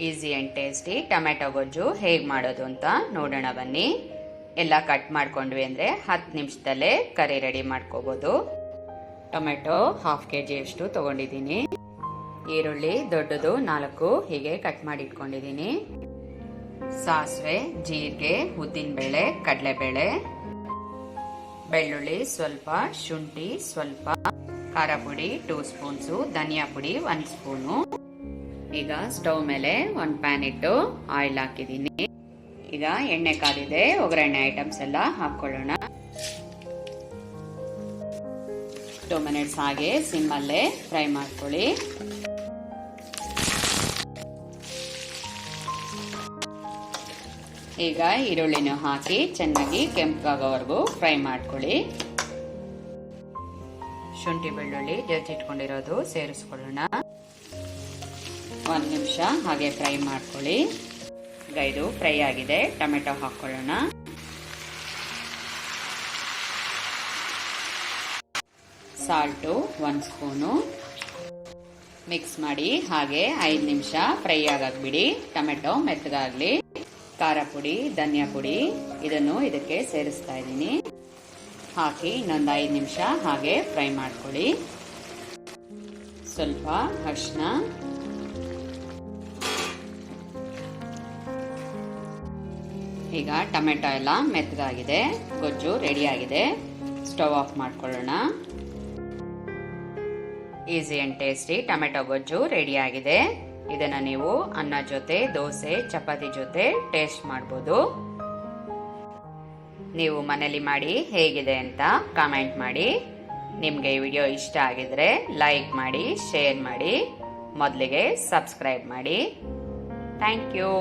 Easy and tasty tomato ಗೊಜ್ಜು ಹೇಗೆ ಮಾಡೋದು ಅಂತ ನೋಡೋಣ ಬನ್ನಿ. ಎಲ್ಲ ಕಟ್ ಮಾಡ್ಕೊಂಡ್ವಿ ಅಂದರೆ 10 ನಿಮಿಷದಲ್ಲೇ ಕರಿ ರೆಡಿ ಮಾಡ್ಕೋಬೋದು. ಟೊಮೆಟೊ 1/2 kg ಅಷ್ಟು ತೊಗೊಂಡಿದ್ದೀನಿ. ಈರುಳ್ಳಿ ದೊಡ್ಡದು 4 ಹೀಗೆ ಕಟ್ ಮಾಡಿ ಇಟ್ಕೊಂಡಿದ್ದೀನಿ. ಸಾಸಿವೆ, ಜೀರಿಗೆ, ಉದ್ದಿನಬೇಳೆ, ಕಡಲೆಬೇಳೆ, ಬೆಳ್ಳುಳ್ಳಿ ಸ್ವಲ್ಪ, ಶುಂಠಿ ಸ್ವಲ್ಪ, ಖಾರ ಪುಡಿ 2 ಸ್ಪೂನ್ಸು, ಧನಿಯಾ ಪುಡಿ 1 ಸ್ಪೂನು. ಈಗ ಸ್ಟವ್ ಮೇಲೆ ಒಂದು ಪ್ಯಾನ್ ಇಟ್ಟು ಆಯಿಲ್ ಹಾಕಿದ್ದೀನಿ. ಈಗ ಎಣ್ಣೆ ಕಾದಿದೆ, ಒಗ್ಗರಣೆ ಐಟಮ್ಸ್ ಎಲ್ಲ ಹಾಕೊಳ್ಳೋಣ. 2 ಮಿನಿಟ್ಸ್ ಹಾಗೆ ಸಿಮ್ಮಲ್ಲೇ ಫ್ರೈ ಮಾಡ್ಕೊಳ್ಳಿ. ಈಗ ಈರುಳ್ಳಿನೂ ಹಾಕಿ ಚೆನ್ನಾಗಿ ಕೆಂಪಾಗೋವರೆಗೂ ಫ್ರೈ ಮಾಡ್ಕೊಳ್ಳಿ. ಶುಂಠಿ ಬೆಳ್ಳುಳ್ಳಿ ಜಜ್ಜಿಟ್ಕೊಂಡಿರೋದು ಸೇರಿಸ್ಕೊಳ್ಳೋಣ. 1 ನಿಮಿಷ ಹಾಗೆ ಫ್ರೈ ಮಾಡ್ಕೊಳ್ಳಿ. ಈಗ ಇದು ಫ್ರೈ ಆಗಿದೆ, ಟೊಮೆಟೊ ಹಾಕೊಳ್ಳೋಣ. ಸಾಲ್ಟು 1 ಸ್ಪೂನು ಮಿಕ್ಸ್ ಮಾಡಿ ಹಾಗೆ 5 ನಿಮಿಷ ಫ್ರೈ ಆಗಕ್ಕೆ ಬಿಡಿ. ಟೊಮೆಟೊ ಮೆತ್ತಗಾಗಲಿ. ಖಾರ ಪುಡಿ, ಧನಿಯಾ ಪುಡಿ ಇದನ್ನು ಇದಕ್ಕೆ ಸೇರಿಸ್ತಾ ಇದ್ದೀನಿ. ಹಾಕಿ ಇನ್ನೊಂದು 5 ನಿಮಿಷ ಹಾಗೆ ಫ್ರೈ ಮಾಡ್ಕೊಳ್ಳಿ. ಸ್ವಲ್ಪ ಅರಿಶಿನ, ಈಗ ಟೊಮೆಟೊ ಎಲ್ಲ ಮೆತ್ತಗಾಗಿದೆ, ಗೊಜ್ಜು ರೆಡಿಯಾಗಿದೆ. ಸ್ಟವ್ ಆಫ್ ಮಾಡ್ಕೊಳ್ಳೋಣ. ಈಸಿ ಆ್ಯಂಡ್ ಟೇಸ್ಟಿ ಟೊಮೆಟೊ ಗೊಜ್ಜು ರೆಡಿಯಾಗಿದೆ. ಇದನ್ನು ನೀವು ಅನ್ನ ಜೊತೆ, ದೋಸೆ, ಚಪಾತಿ ಜೊತೆ ಟೇಸ್ಟ್ ಮಾಡ್ಬೋದು. ನೀವು ಮನೇಲಿ ಮಾಡಿ ಹೇಗಿದೆ ಅಂತ ಕಾಮೆಂಟ್ ಮಾಡಿ. ನಿಮಗೆ ಈ ವಿಡಿಯೋ ಇಷ್ಟ ಆಗಿದ್ರೆ ಲೈಕ್ ಮಾಡಿ, ಶೇರ್ ಮಾಡಿ, ಮೊದಲಿಗೆ ಸಬ್ಸ್ಕ್ರೈಬ್ ಮಾಡಿ. Thank you.